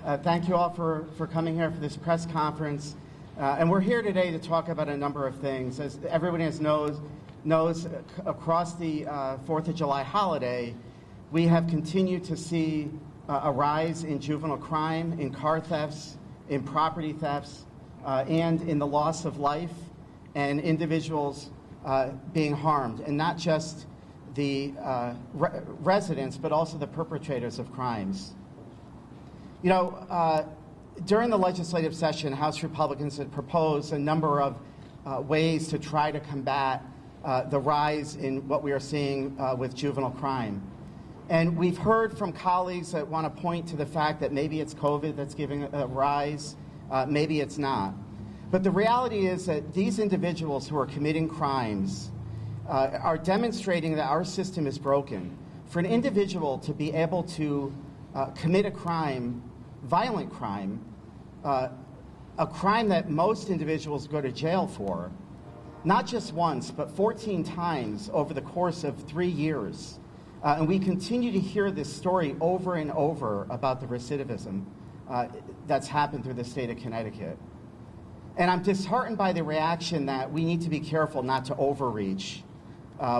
Thank you all for coming here for this press conference. And we're here today to talk about a number of things. As everybody knows across the 4th of July holiday, we have continued to see a rise in juvenile crime, in car thefts, in property thefts, and in the loss of life and individuals being harmed, and not just the residents, but also the perpetrators of crimes. You know, during the legislative session, House Republicans had proposed a number of ways to try to combat the rise in what we are seeing with juvenile crime. And we've heard from colleagues that want to point to the fact that maybe it's COVID that's giving a rise, maybe it's not. But the reality is that these individuals who are committing crimes are demonstrating that our system is broken. For an individual to be able to commit a crime, violent crime, a crime that most individuals go to jail for, not just once, but 14 times over the course of 3 years. And we continue to hear this story over and over about the recidivism that's happened through the state of Connecticut. And I'm disheartened by the reaction that we need to be careful not to overreach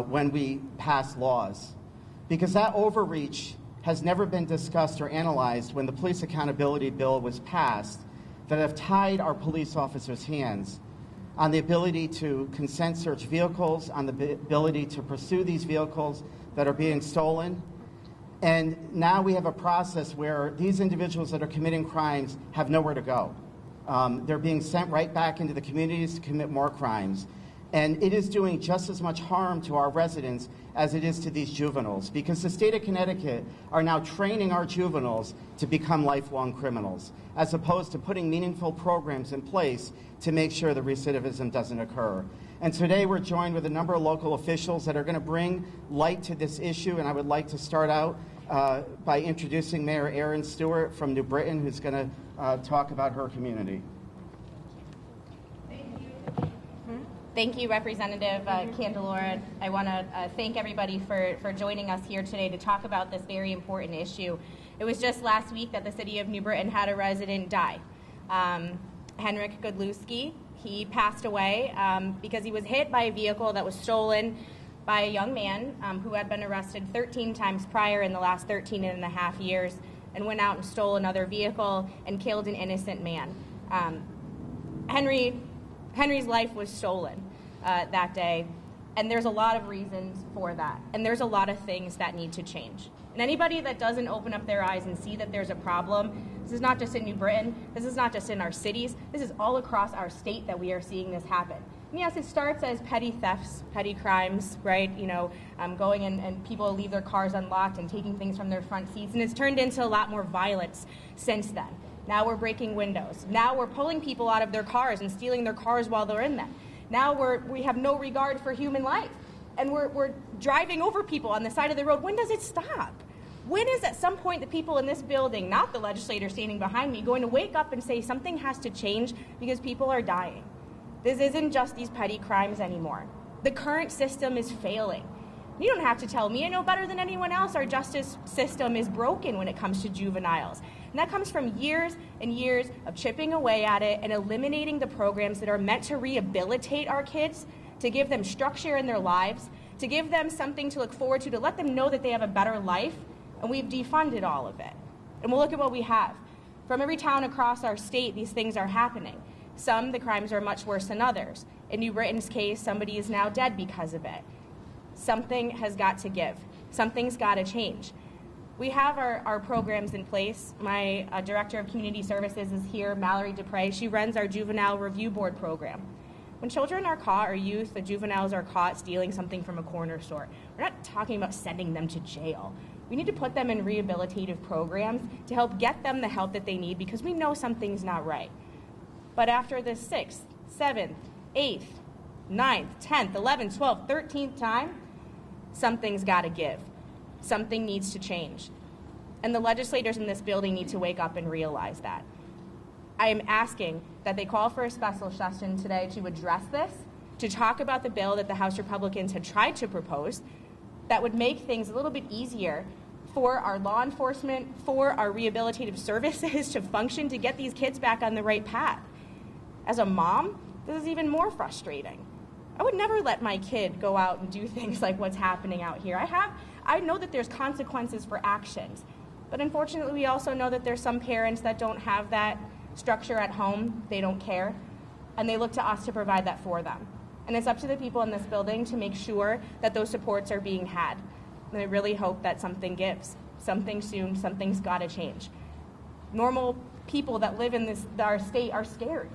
when we pass laws, because that overreach has never been discussed or analyzed when the Police Accountability Bill was passed, that have tied our police officers' hands on the ability to consent search vehicles, on the ability to pursue these vehicles that are being stolen. And now we have a process where these individuals that are committing crimes have nowhere to go. They're being sent right back into the communities to commit more crimes. And it is doing just as much harm to our residents as it is to these juveniles, because the state of Connecticut are now training our juveniles to become lifelong criminals, as opposed to putting meaningful programs in place to make sure the recidivism doesn't occur. And today we're joined with a number of local officials that are going to bring light to this issue, and I would like to start out by introducing Mayor Erin Stewart from New Britain, who's going to talk about her community. Thank you, Representative Candelora. I want to thank everybody for joining us here today to talk about this very important issue. It was just last week that the city of New Britain had a resident die. Henrik Godlewski, he passed away because he was hit by a vehicle that was stolen by a young man who had been arrested 13 times prior in the last 13 and a half years, and went out and stole another vehicle and killed an innocent man. Henry's life was stolen that day, and there's a lot of reasons for that, and there's a lot of things that need to change. And anybody that doesn't open up their eyes and see that there's a problem, this is not just in New Britain, this is not just in our cities, this is all across our state that we are seeing this happen. And yes, it starts as petty thefts, petty crimes, right? You know, going and people leave their cars unlocked and taking things from their front seats, and it's turned into a lot more violence since then. Now we're breaking windows. Now we're pulling people out of their cars and stealing their cars while they're in them. Now we have no regard for human life. And we're driving over people on the side of the road. When does it stop? When is at some point the people in this building, not the legislators standing behind me, going to wake up and say something has to change because people are dying? This isn't just these petty crimes anymore. The current system is failing. You don't have to tell me. I know better than anyone else our justice system is broken when it comes to juveniles. And that comes from years and years of chipping away at it and eliminating the programs that are meant to rehabilitate our kids, to give them structure in their lives, to give them something to look forward to let them know that they have a better life. And we've defunded all of it. And we'll look at what we have. From every town across our state, these things are happening. Some, the crimes are much worse than others. In New Britain's case, somebody is now dead because of it. Something has got to give. Something's got to change. We have our programs in place. My Director of Community Services is here, Mallory Dupre. She runs our Juvenile Review Board program. When children are caught, or youth, the juveniles are caught stealing something from a corner store, we're not talking about sending them to jail. We need to put them in rehabilitative programs to help get them the help that they need, because we know something's not right. But after the 6th, 7th, 8th, 9th, 10th, 11th, 12th, 13th time, something's got to give. Something needs to change. And the legislators in this building need to wake up and realize that. I am asking that they call for a special session today to address this, to talk about the bill that the House Republicans had tried to propose that would make things a little bit easier for our law enforcement, for our rehabilitative services to function, to get these kids back on the right path. As a mom, this is even more frustrating. I would never let my kid go out and do things like what's happening out here. I know that there's consequences for actions, but unfortunately we also know that there's some parents that don't have that structure at home, they don't care, and they look to us to provide that for them. And it's up to the people in this building to make sure that those supports are being had. And I really hope that something gives, something soon, something's gotta change. Normal people that live in our state are scared.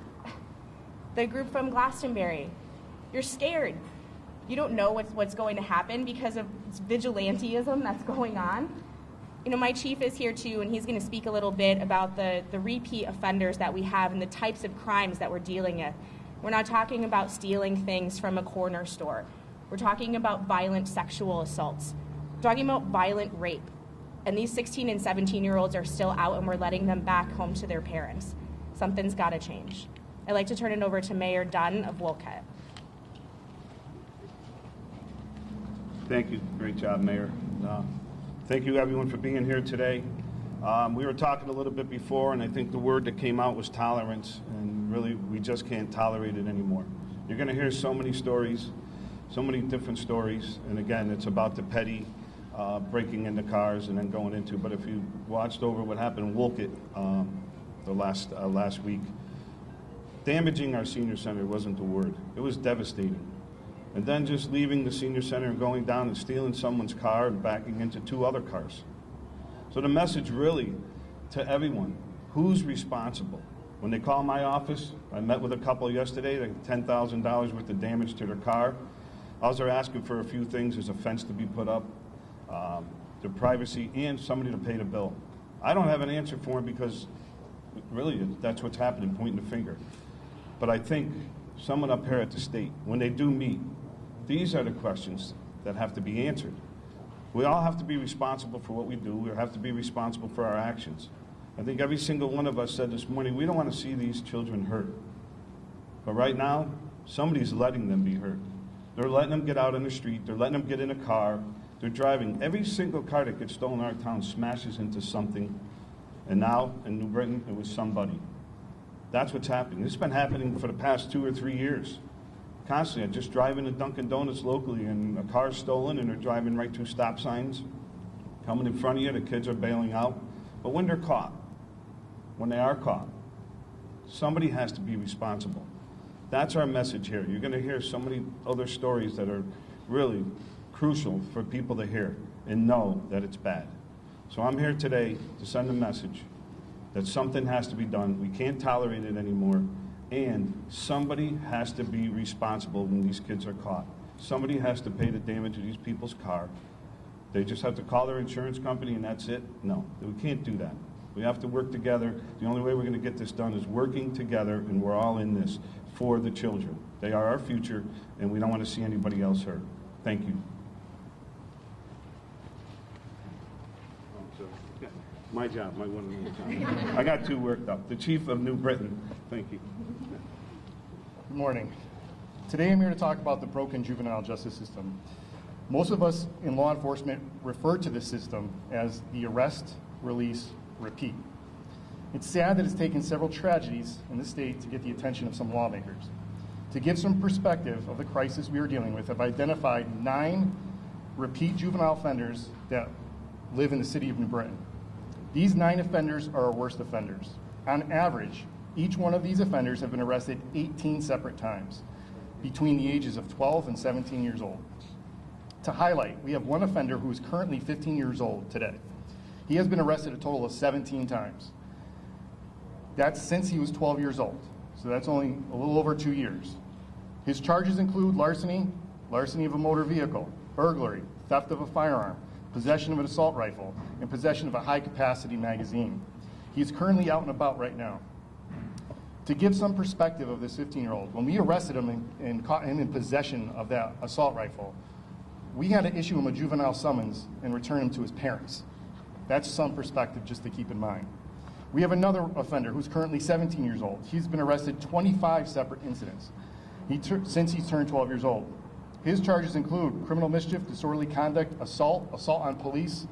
The group from Glastonbury, you're scared. You don't know what's going to happen because of vigilantism that's going on. You know, my chief is here too, and he's going to speak a little bit about the repeat offenders that we have and the types of crimes that we're dealing with. We're not talking about stealing things from a corner store. We're talking about violent sexual assaults. We're talking about violent rape. And these 16 and 17-year-olds are still out, and we're letting them back home to their parents. Something's got to change. I'd like to turn it over to Mayor Dunn of Wolcott. Thank you. Great job, Mayor. Thank you, everyone, for being here today. We were talking a little bit before, and I think the word that came out was tolerance, and really, we just can't tolerate it anymore. You're going to hear so many stories, so many different stories, and again, it's about the petty breaking into cars and then going into, but if you watched over what happened in Wolcott the last week, damaging our senior center wasn't the word. It was devastating. And then just leaving the senior center and going down and stealing someone's car and backing into 2 other cars. So the message really to everyone, who's responsible? When they call my office, I met with a couple yesterday, they had $10,000 worth of damage to their car. All they're asking for a few things is a fence to be put up, their privacy, and somebody to pay the bill. I don't have an answer for them because really that's what's happening, pointing the finger. But I think someone up here at the state, when they do meet, these are the questions that have to be answered. We all have to be responsible for what we do. We have to be responsible for our actions. I think every single one of us said this morning, we don't want to see these children hurt. But right now, somebody's letting them be hurt. They're letting them get out on the street. They're letting them get in a car. They're driving. Every single car that gets stolen in our town smashes into something. And now, in New Britain, it was somebody. That's what's happening. This has been happening for the past 2 or 3 years. Constantly, I'm just driving to Dunkin' Donuts locally, and a car's stolen, and they're driving right through stop signs, coming in front of you, the kids are bailing out. But when they're caught, when they are caught, somebody has to be responsible. That's our message here. You're going to hear so many other stories that are really crucial for people to hear and know that it's bad. So I'm here today to send a message that something has to be done. We can't tolerate it anymore. And somebody has to be responsible when these kids are caught. Somebody has to pay the damage of these people's car. They just have to call their insurance company and that's it? No, we can't do that. We have to work together. The only way we're going to get this done is working together, and we're all in this for the children. They are our future, and we don't want to see anybody else hurt. Thank you. My job, my one and only job. I got 2 worked up. The Chief of New Britain. Thank you. Good morning. Today I'm here to talk about the broken juvenile justice system. Most of us in law enforcement refer to this system as the arrest, release, repeat. It's sad that it's taken several tragedies in the state to get the attention of some lawmakers. To give some perspective of the crisis we are dealing with, I've identified 9 repeat juvenile offenders that live in the city of New Britain. These 9 offenders are our worst offenders. On average, each one of these offenders have been arrested 18 separate times between the ages of 12 and 17 years old. To highlight, we have one offender who is currently 15 years old today. He has been arrested a total of 17 times. That's since he was 12 years old, so that's only a little over 2 years. His charges include larceny, larceny of a motor vehicle, burglary, theft of a firearm, possession of an assault rifle, and possession of a high-capacity magazine. He is currently out and about right now. To give some perspective of this 15-year-old, when we arrested him and caught him in possession of that assault rifle, we had to issue him a juvenile summons and return him to his parents. That's some perspective just to keep in mind. We have another offender who's currently 17 years old. He's been arrested 25 separate incidents since he's turned 12 years old. His charges include criminal mischief, disorderly conduct, assault on police,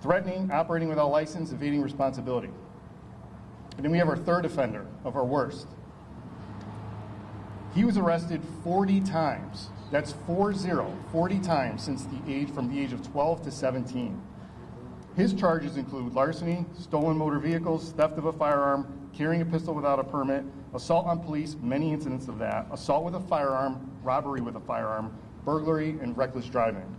threatening, operating without license, evading responsibility. And then we have our third offender of our worst. He was arrested 40 times. That's 40 times since from the age of 12 to 17. His charges include larceny, stolen motor vehicles, theft of a firearm, carrying a pistol without a permit, assault on police, many incidents of that, assault with a firearm, robbery with a firearm, burglary, and reckless driving.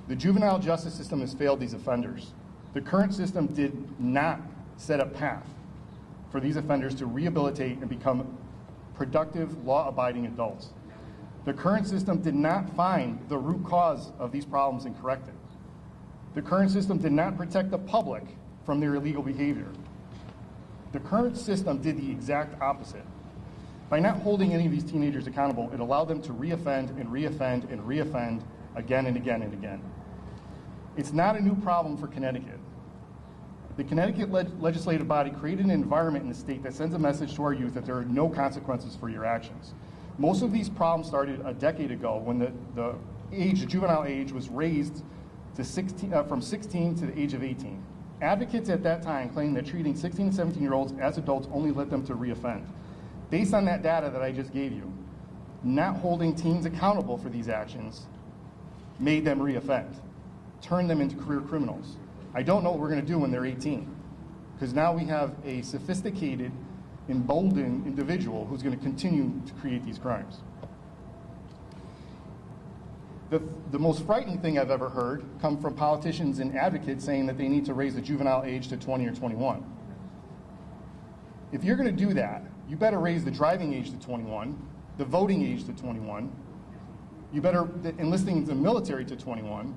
The juvenile justice system has failed these offenders. The current system did not set a path for these offenders to rehabilitate and become productive, law-abiding adults. The current system did not find the root cause of these problems and correct it. The current system did not protect the public from their illegal behavior. The current system did the exact opposite. By not holding any of these teenagers accountable, it allowed them to reoffend and reoffend and reoffend again and again and again. It's not a new problem for Connecticut. The Connecticut legislative body created an environment in the state that sends a message to our youth that there are no consequences for your actions. Most of these problems started a decade ago when the juvenile age was raised to from 16 to the age of 18. Advocates at that time claimed that treating 16 and 17-year-olds as adults only led them to reoffend. Based on that data that I just gave you, not holding teens accountable for these actions made them reoffend, turned them into career criminals. I don't know what we're going to do when they're 18, because now we have a sophisticated, emboldened individual who's going to continue to create these crimes. The most frightening thing I've ever heard come from politicians and advocates saying that they need to raise the juvenile age to 20 or 21. If you're going to do that, you better raise the driving age to 21, the voting age to 21, you better enlisting into the military to 21,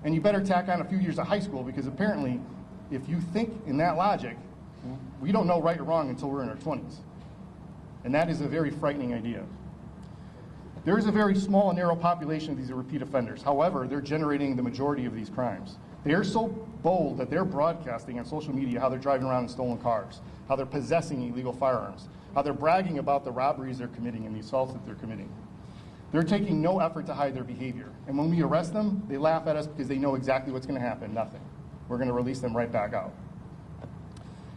and you better tack on a few years of high school, because apparently, if you think in that logic, we don't know right or wrong until we're in our 20s. And that is a very frightening idea. There is a very small and narrow population of these repeat offenders. However, they're generating the majority of these crimes. They are so bold that they're broadcasting on social media how they're driving around in stolen cars, how they're possessing illegal firearms, how they're bragging about the robberies they're committing and the assaults that they're committing. They're taking no effort to hide their behavior. And when we arrest them, they laugh at us because they know exactly what's going to happen, nothing. We're going to release them right back out.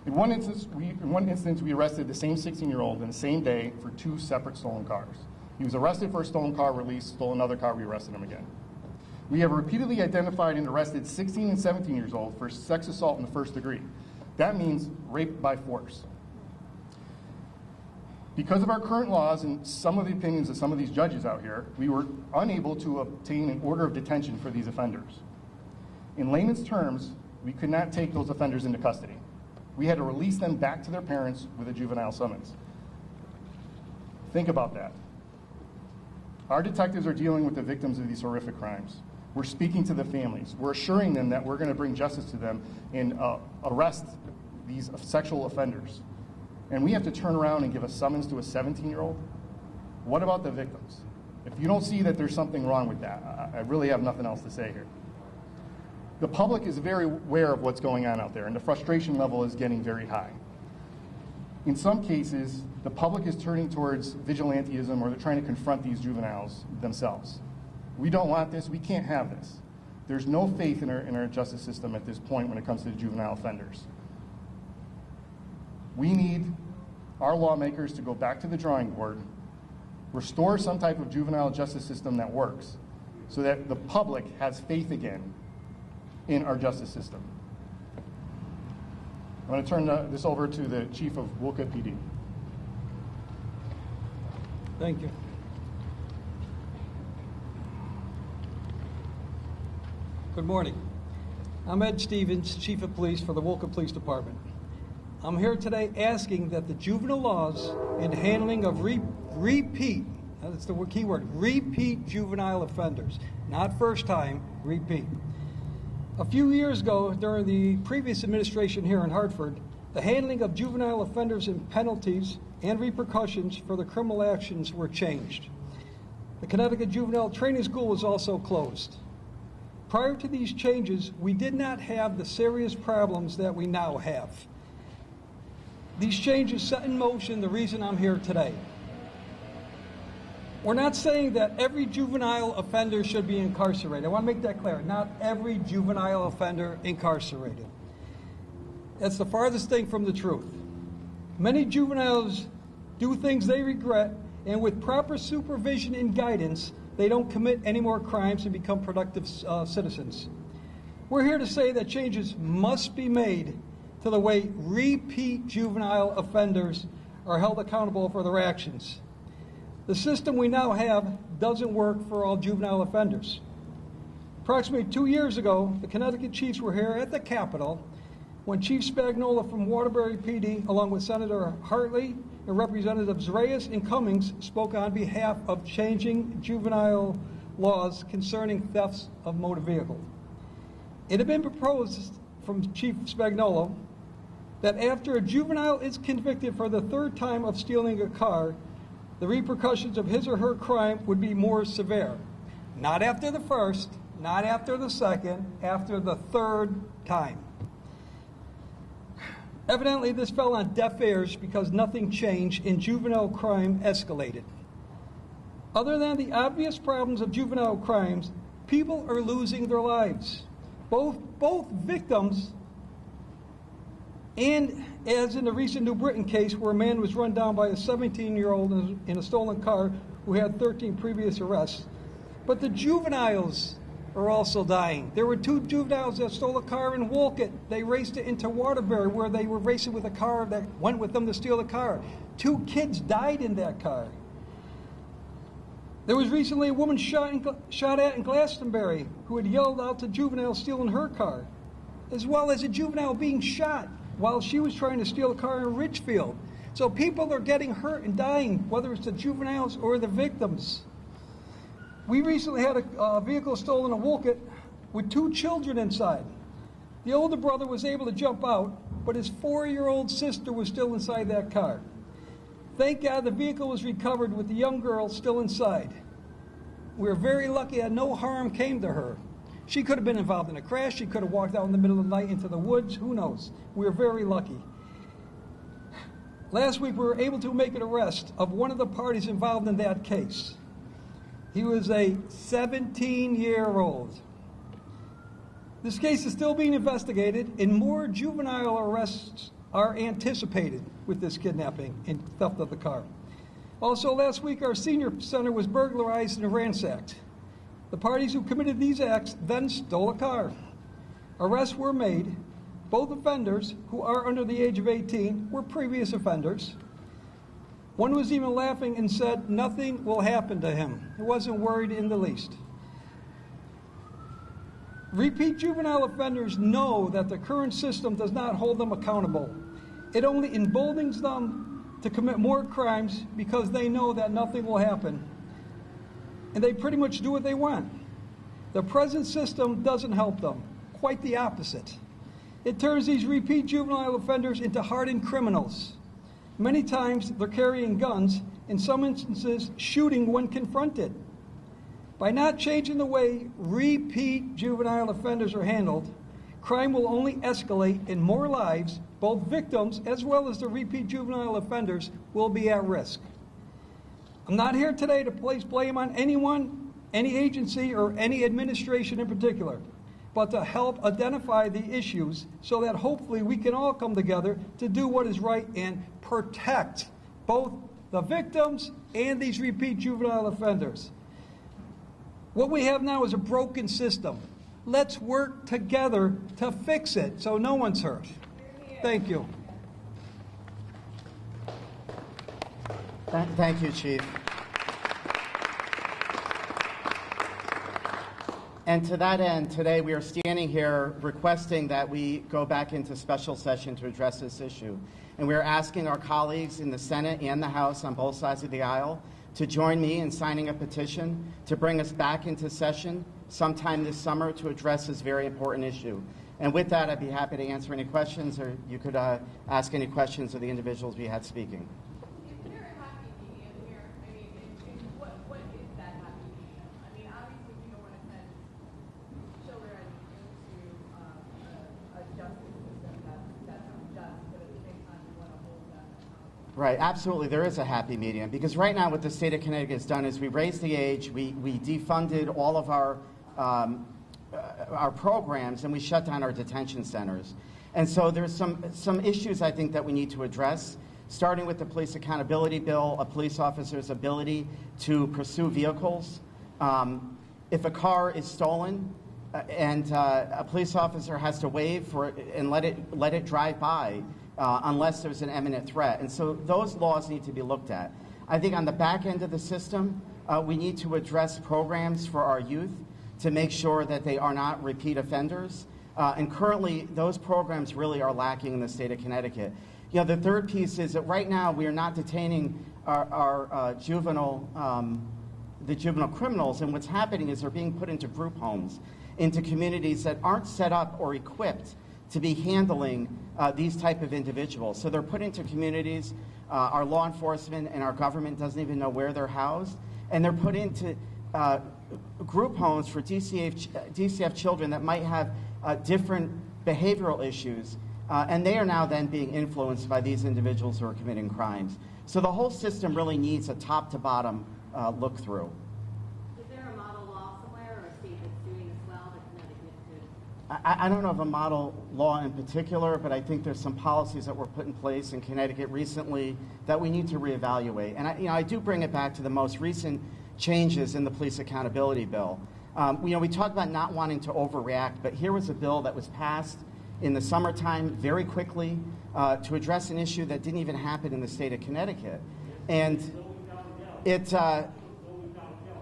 In one instance, we arrested the same 16-year-old in the same day for 2 separate stolen cars. He was arrested for a stolen car, released, stole another car, we arrested him again. We have repeatedly identified and arrested 16 and 17 years old for sex assault in the first degree. That means rape by force. Because of our current laws and some of the opinions of some of these judges out here, we were unable to obtain an order of detention for these offenders. In layman's terms, we could not take those offenders into custody. We had to release them back to their parents with a juvenile summons. Think about that. Our detectives are dealing with the victims of these horrific crimes. We're speaking to the families. We're assuring them that we're going to bring justice to them and arrest these sexual offenders. And we have to turn around and give a summons to a 17-year-old? What about the victims? If you don't see that there's something wrong with that, I really have nothing else to say here. The public is very aware of what's going on out there, and the frustration level is getting very high. In some cases, the public is turning towards vigilantism, or they're trying to confront these juveniles themselves. We don't want this. We can't have this. There's no faith in our justice system at this point when it comes to juvenile offenders. We need our lawmakers to go back to the drawing board, restore some type of juvenile justice system that works, so that the public has faith again in our justice system. I'm going to turn this over to the Chief of Wolcott PD. Thank you. Good morning. I'm Ed Stevens, Chief of Police for the Wolcott Police Department. I'm here today asking that the juvenile laws and handling of repeat, that's the key word, repeat juvenile offenders, not first time, repeat. A few years ago, during the previous administration here in Hartford, the handling of juvenile offenders and penalties and repercussions for the criminal actions were changed. The Connecticut Juvenile Training School was also closed. Prior to these changes, we did not have the serious problems that we now have. These changes set in motion the reason I'm here today. We're not saying that every juvenile offender should be incarcerated. I want to make that clear. Not every juvenile offender incarcerated. That's the farthest thing from the truth. Many juveniles do things they regret, and with proper supervision and guidance, they don't commit any more crimes and become productive citizens. We're here to say that changes must be made to the way repeat juvenile offenders are held accountable for their actions. The system we now have doesn't work for all juvenile offenders. Approximately 2 years ago, the Connecticut Chiefs were here at the Capitol when Chief Spagnola from Waterbury PD, along with Senator Hartley and Representatives Reyes and Cummings, spoke on behalf of changing juvenile laws concerning thefts of motor vehicles. It had been proposed from Chief Spagnola that after a juvenile is convicted for the third time of stealing a car, the repercussions of his or her crime would be more severe. Not after the first, not after the second, after the third time. Evidently, this fell on deaf ears because nothing changed and juvenile crime escalated. Other than the obvious problems of juvenile crimes, people are losing their lives. Both victims and, as in the recent New Britain case where a man was run down by a 17-year-old in a stolen car who had 13 previous arrests. But the juveniles are also dying. There were 2 juveniles that stole a car in Wolcott. They raced it into Waterbury where they were racing with a car that went with them to steal the car. 2 kids died in that car. There was recently a woman shot at in Glastonbury who had yelled out to juveniles stealing her car, as well as a juvenile being shot while she was trying to steal a car in Ridgefield. So people are getting hurt and dying, whether it's the juveniles or the victims. We recently had a vehicle stolen in Wolcott with 2 children inside. The older brother was able to jump out, but his 4-year-old sister was still inside that car. Thank God the vehicle was recovered with the young girl still inside. We were very lucky that no harm came to her. She could have been involved in a crash. She could have walked out in the middle of the night into the woods. Who knows? We were very lucky. Last week, we were able to make an arrest of one of the parties involved in that case. He was a 17-year-old. This case is still being investigated, and more juvenile arrests are anticipated with this kidnapping and theft of the car. Also, last week, our senior center was burglarized and ransacked. The parties who committed these acts then stole a car. Arrests were made. Both offenders, who are under the age of 18, were previous offenders. One was even laughing and said nothing will happen to him. He wasn't worried in the least. Repeat juvenile offenders know that the current system does not hold them accountable. It only emboldens them to commit more crimes because they know that nothing will happen. And they pretty much do what they want. The present system doesn't help them. Quite the opposite. It turns these repeat juvenile offenders into hardened criminals. Many times they're carrying guns, in some instances shooting when confronted. By not changing the way repeat juvenile offenders are handled, crime will only escalate and more lives, both victims as well as the repeat juvenile offenders, will be at risk. I'm not here today to place blame on anyone, any agency, or any administration in particular, but to help identify the issues so that hopefully we can all come together to do what is right and protect both the victims and these repeat juvenile offenders. What we have now is a broken system. Let's work together to fix it so no one's hurt. Thank you. Thank you, Chief. And to that end, today we are standing here requesting that we go back into special session to address this issue. And we are asking our colleagues in the Senate and the House on both sides of the aisle to join me in signing a petition to bring us back into session sometime this summer to address this very important issue. And with that, I'd be happy to answer any questions, or you could ask any questions of the individuals we had speaking. Is there a happy medium here? I mean, what is that happy medium? I mean, obviously we don't want to send children into a justice system that's unjust, but at the same time we want to hold them accountable. Right, absolutely. There is a happy medium because right now what the state of Connecticut has done is we raised the age, we defunded all of our programs, and we shut down our detention centers. And so there's some issues I think that we need to address, starting with the police accountability bill, a police officer's ability to pursue vehicles. If a car is stolen and a police officer has to waive for it and let it drive by unless there's an imminent threat. And so those laws need to be looked at. I think on the back end of the system, we need to address programs for our youth to make sure that they are not repeat offenders. And currently, those programs really are lacking in the state of Connecticut. You know, the third piece is that right now we are not detaining our juvenile criminals, and what's happening is they're being put into group homes, into communities that aren't set up or equipped to be handling these type of individuals. So they're put into communities, our law enforcement and our government doesn't even know where they're housed, and they're put into group homes for DCF children that might have different behavioral issues, and they are now then being influenced by these individuals who are committing crimes. So the whole system really needs a top-to-bottom look through. Is there a model law somewhere or a state that's doing this well that Connecticut could? I don't know of a model law in particular, but I think there's some policies that were put in place in Connecticut recently that we need to reevaluate. And I do bring it back to the most recent changes in the police accountability bill. We talk about not wanting to overreact, but here was a bill that was passed in the summertime very quickly to address an issue that didn't even happen in the state of Connecticut. And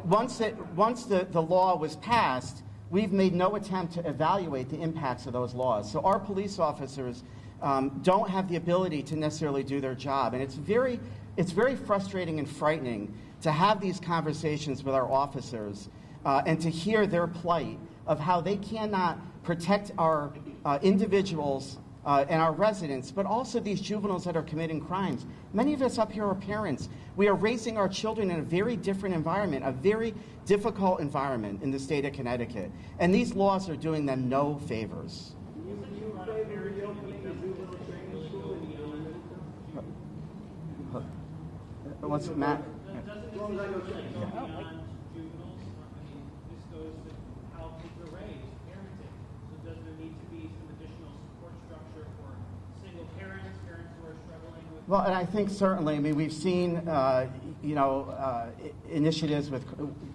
once the law was passed, we've made no attempt to evaluate the impacts of those laws. So our police officers don't have the ability to necessarily do their job. And it's very frustrating and frightening to have these conversations with our officers and to hear their plight of how they cannot protect our individuals and our residents, but also these juveniles that are committing crimes. Many of us up here are parents. We are raising our children in a very different environment, a very difficult environment in the state of Connecticut. And these laws are doing them no favors. What's Matt? Doesn't this go beyond juveniles? I mean, this goes to how kids are raised, parenting. So does there need to be some additional support structure for single parents who are struggling with? Well, and I think certainly, we've seen, initiatives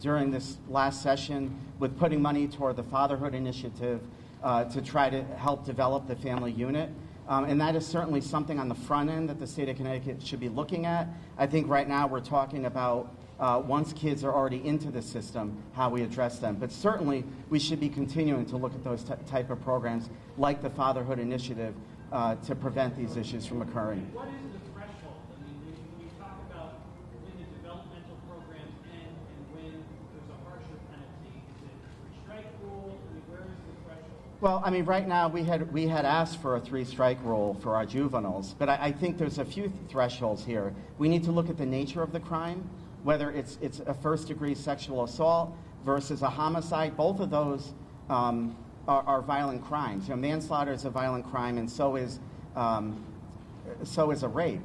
during this last session with putting money toward the Fatherhood Initiative to try to help develop the family unit. And that is certainly something on the front end that the state of Connecticut should be looking at. I think right now we're talking about once kids are already into the system, how we address them. But certainly we should be continuing to look at those type of programs like the Fatherhood Initiative to prevent these issues from occurring. What is the threshold? I mean, when you talk about when the developmental programs end and when there's a harsher penalty, is it a strike rule? I mean, where is the threshold? Well, I mean, right now we had asked for a 3-strike rule for our juveniles, but I think there's a few thresholds here. We need to look at the nature of the crime, whether it's a first-degree sexual assault versus a homicide. Both of those are violent crimes. Manslaughter is a violent crime, and so is a rape.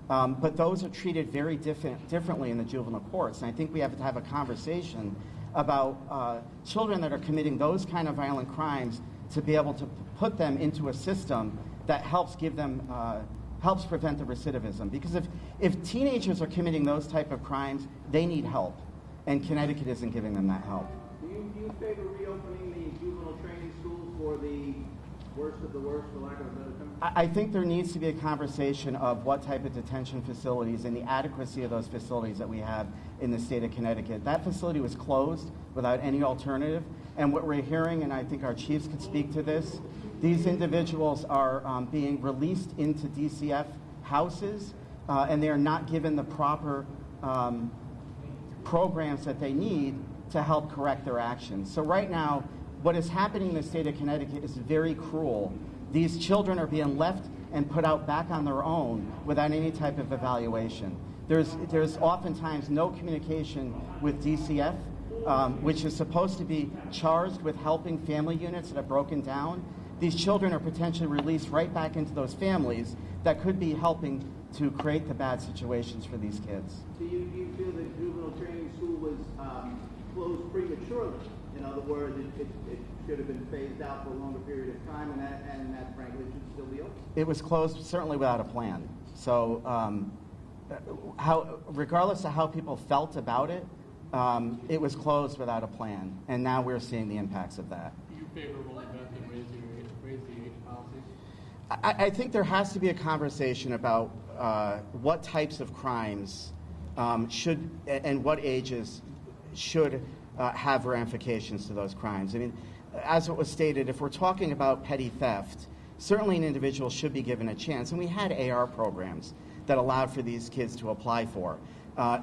But those are treated very differently in the juvenile courts, and I think we have to have a conversation about children that are committing those kind of violent crimes to be able to put them into a system that helps helps prevent the recidivism. Because if teenagers are committing those type of crimes, they need help, and Connecticut isn't giving them that help. Do you favor reopening the juvenile training school for the worst of the worst, for lack of a better term? I think there needs to be a conversation of what type of detention facilities and the adequacy of those facilities that we have in the state of Connecticut. That facility was closed without any alternative, and what we're hearing, and I think our chiefs could speak to this, these individuals are being released into DCF houses, and they are not given the proper programs that they need to help correct their actions. So right now, what is happening in the state of Connecticut is very cruel. These children are being left and put out back on their own without any type of evaluation. There's oftentimes no communication with DCF, which is supposed to be charged with helping family units that have broken down. These children are potentially released right back into those families that could be helping to create the bad situations for these kids. Do you feel that juvenile training school was closed prematurely? In other words, it should have been phased out for a longer period of time, and that frankly should still be open? It was closed certainly without a plan. So regardless of how people felt about it, it was closed without a plan, and now we're seeing the impacts of that. Are you favorable event and raise the age policy? I think there has to be a conversation about what types of crimes should and what ages should have ramifications to those crimes. I mean, as it was stated, if we're talking about petty theft, certainly an individual should be given a chance, and we had AR programs that allowed for these kids to apply for.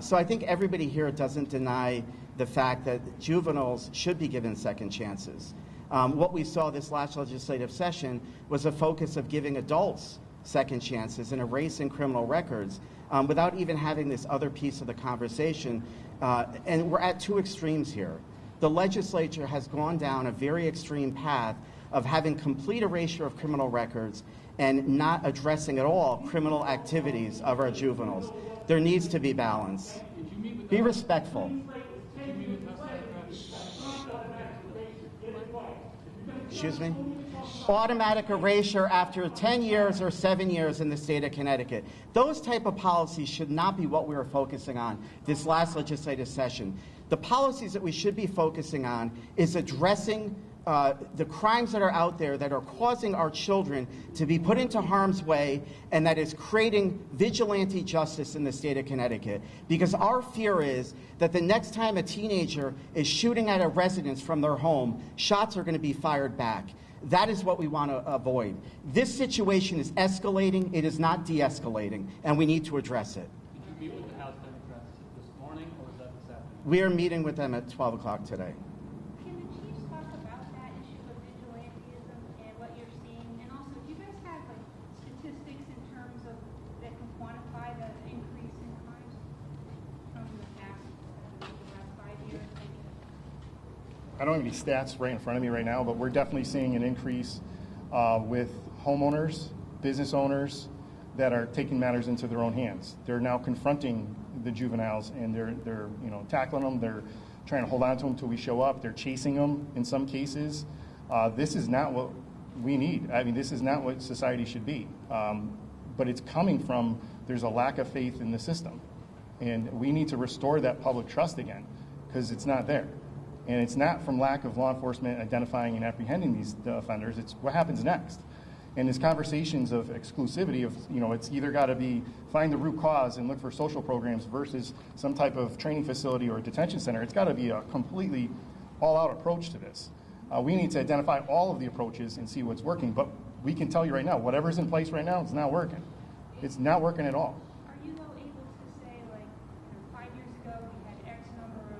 So I think everybody here doesn't deny the fact that juveniles should be given second chances. What we saw this last legislative session was a focus of giving adults second chances and erasing criminal records without even having this other piece of the conversation. And we're at two extremes here. The legislature has gone down a very extreme path of having complete erasure of criminal records and not addressing at all criminal activities of our juveniles. There needs to be balance. Be respectful. Excuse me? Automatic erasure after 10 years or 7 years in the state of Connecticut. Those type of policies should not be what we were focusing on this last legislative session. The policies that we should be focusing on is addressing the crimes that are out there that are causing our children to be put into harm's way, and that is creating vigilante justice in the state of Connecticut. Because our fear is that the next time a teenager is shooting at a residence from their home, shots are going to be fired back. That is what we want to avoid. This situation is escalating. It is not de-escalating, and we need to address it. Did you meet with the House Democrats this morning, or was that this afternoon? We are meeting with them at 12 o'clock today. Can the chiefs talk about that issue of vigilantism and what you're seeing? And also, do you guys have like statistics in terms of that can quantify the increase in crimes from the past 5 years? Maybe? I don't have any stats right in front of me right now, but we're definitely seeing an increase with homeowners, business owners that are taking matters into their own hands. They're now confronting the juveniles, and they're tackling them. They're trying to hold on to them until we show up. They're chasing them in some cases. This is not what we need. I mean, this is not what society should be. But it's coming from, there's a lack of faith in the system. And we need to restore that public trust again, because it's not there. And it's not from lack of law enforcement identifying and apprehending these offenders. It's what happens next. And these conversations of exclusivity of, it's either got to be find the root cause and look for social programs versus some type of training facility or detention center. It's got to be a completely all-out approach to this. We need to identify all of the approaches and see what's working. But we can tell you right now, whatever's in place right now, it's not working. It's not working at all. Are you though able to say, like, 5 years ago we had X number of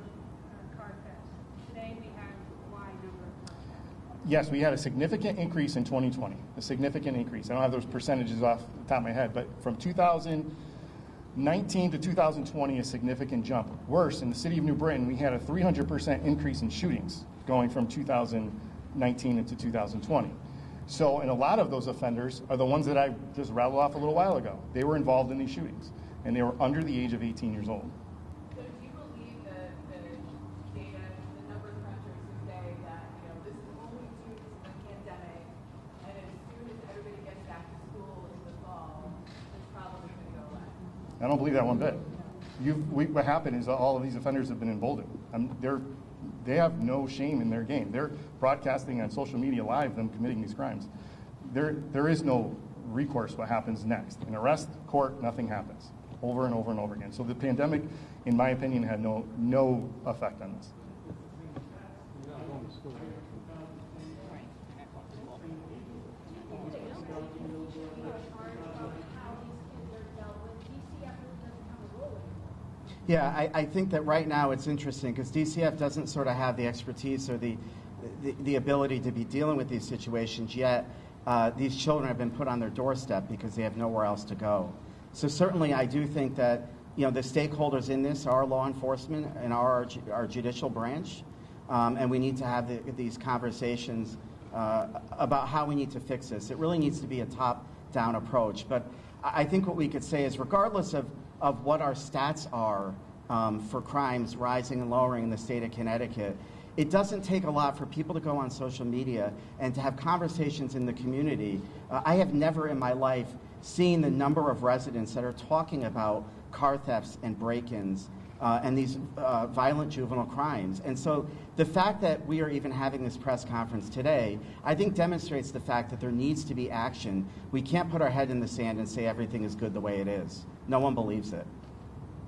car thefts. Today we have Y number of car thefts? Yes, we had a significant increase in 2020, a significant increase. I don't have those percentages off the top of my head, but from 2019 to 2020, a significant jump. Worse, in the city of New Britain, we had a 300% increase in shootings going from 2019 into 2020. So, and a lot of those offenders are the ones that I just rattled off a little while ago. They were involved in these shootings, and they were under the age of 18 years old. So do you believe the data, the number crunchers who say that, this is only due to the pandemic, and as soon as everybody gets back to school in the fall, this problem is going to go away? I don't believe that one bit. What happened is all of these offenders have been emboldened. They have no shame in their game. They're broadcasting on social media live them committing these crimes. There is no recourse what happens next. In arrest, court, nothing happens. Over and over and over again. So the pandemic, in my opinion, had no effect on this. Yeah, I think that right now it's interesting because DCF doesn't sort of have the expertise or the ability to be dealing with these situations, yet these children have been put on their doorstep because they have nowhere else to go. So certainly I do think that the stakeholders in this are law enforcement and our judicial branch, and we need to have these conversations about how we need to fix this. It really needs to be a top-down approach. But I think what we could say is regardless of what our stats are for crimes rising and lowering in the state of Connecticut, it doesn't take a lot for people to go on social media and to have conversations in the community. I have never in my life seen the number of residents that are talking about car thefts and break-ins and these violent juvenile crimes. And so the fact that we are even having this press conference today, I think demonstrates the fact that there needs to be action. We can't put our head in the sand and say everything is good the way it is. No one believes it.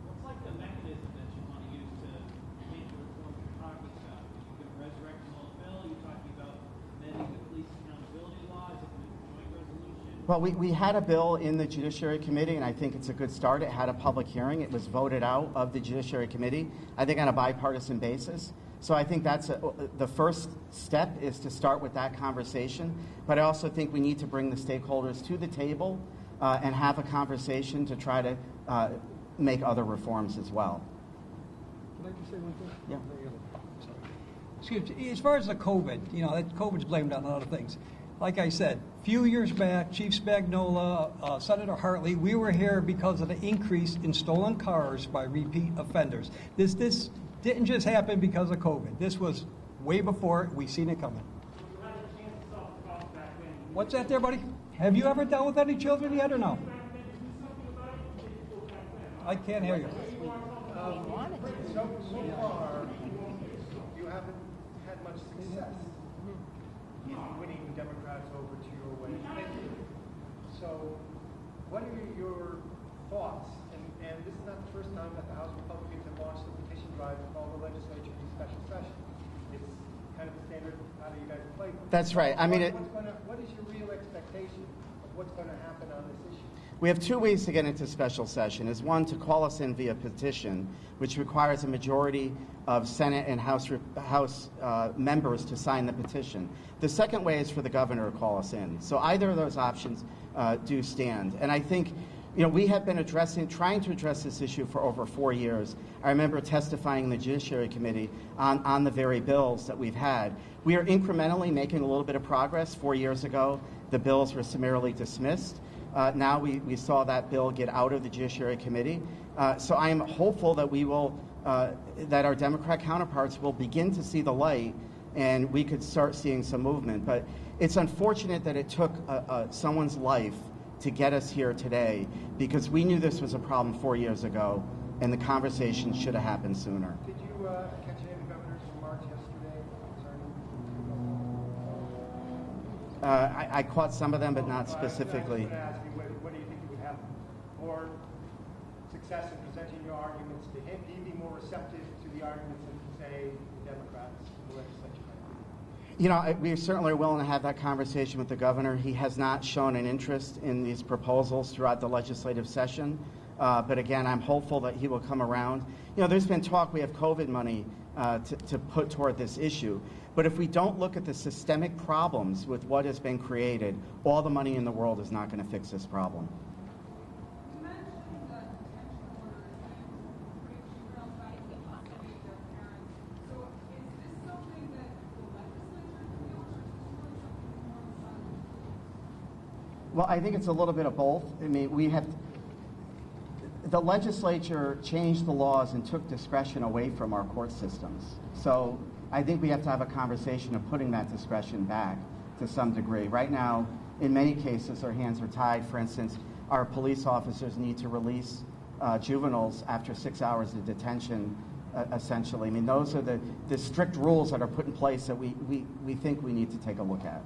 What's like the mechanism that you want to use to make the reforms you're talking about? You're going to resurrect an old bill? You're talking about amending the police accountability laws? Is it a joint resolution? Well, we had a bill in the Judiciary Committee, and I think it's a good start. It had a public hearing. It was voted out of the Judiciary Committee, I think on a bipartisan basis. So I think that's the first step is to start with that conversation. But I also think we need to bring the stakeholders to the table and have a conversation to try to make other reforms as well. Can I just say one thing? Yeah. Sorry. Excuse me. As far as the COVID, COVID's blamed on a lot of things. Like I said, a few years back, Chief Spagnola, Senator Hartley, we were here because of the increase in stolen cars by repeat offenders. This didn't just happen because of COVID. This was way before it. We seen it coming. What's that there, buddy? Have you ever dealt with any children yet or no? I can't hear you. So far, you haven't had much success in winning Democrats over to your way of thinking. So, what are your thoughts? And this is not the first time that the House Republicans have launched a petition drive to call the legislature to special session. It's kind of the standard how do you guys play. That's right. I mean, what is your real expectation of what's going to happen on this issue? we have two ways to get into special session. Is one, to call us in via petition, which requires a majority of Senate and House members to sign the petition. The second way is for the governor to call us in. So either of those options do stand. And I think, we have been trying to address this issue for over 4 years. I remember testifying in the Judiciary Committee on the very bills that we've had. We are incrementally making a little bit of progress. 4 years ago, the bills were summarily dismissed. Now we saw that bill get out of the Judiciary Committee. So I am hopeful that we will, that our Democrat counterparts will begin to see the light and we could start seeing some movement. But it's unfortunate that it took someone's life to get us here today, because we knew this was a problem 4 years ago and the conversation should have happened sooner. Did you catch any of the governor's remarks yesterday concerning? I caught some of them, but not specifically. I was going to ask you, what do you think you would have more success in presenting your arguments to him? Do you be more receptive to the arguments than, say, the Democrats in the legislature? We certainly are willing to have that conversation with the governor. He has not shown an interest in these proposals throughout the legislative session. But again, I'm hopeful that he will come around. There's been talk we have COVID money to put toward this issue. But if we don't look at the systemic problems with what has been created, all the money in the world is not going to fix this problem. You mentioned the detention orders and pretty juveniles not able to accommodate their parents. So is this something that the legislature feels, or is this really something more on the side? Well, I think it's a little bit of both. I mean, the legislature changed the laws and took discretion away from our court systems. So I think we have to have a conversation of putting that discretion back to some degree. Right now, in many cases, our hands are tied. For instance, our police officers need to release juveniles after 6 hours of detention, essentially. I mean, those are the strict rules that are put in place that we think we need to take a look at.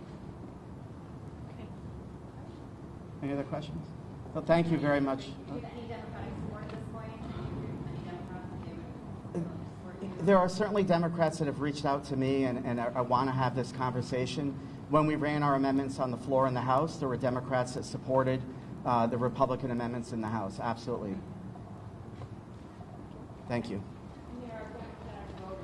Any other questions? Well, thank you very much. Do you have any Democratic support at this point? Any Democrats that they would support you? There are certainly Democrats that have reached out to me and I want to have this conversation. When we ran our amendments on the floor in the House, there were Democrats that supported the Republican amendments in the House. Absolutely. Thank you.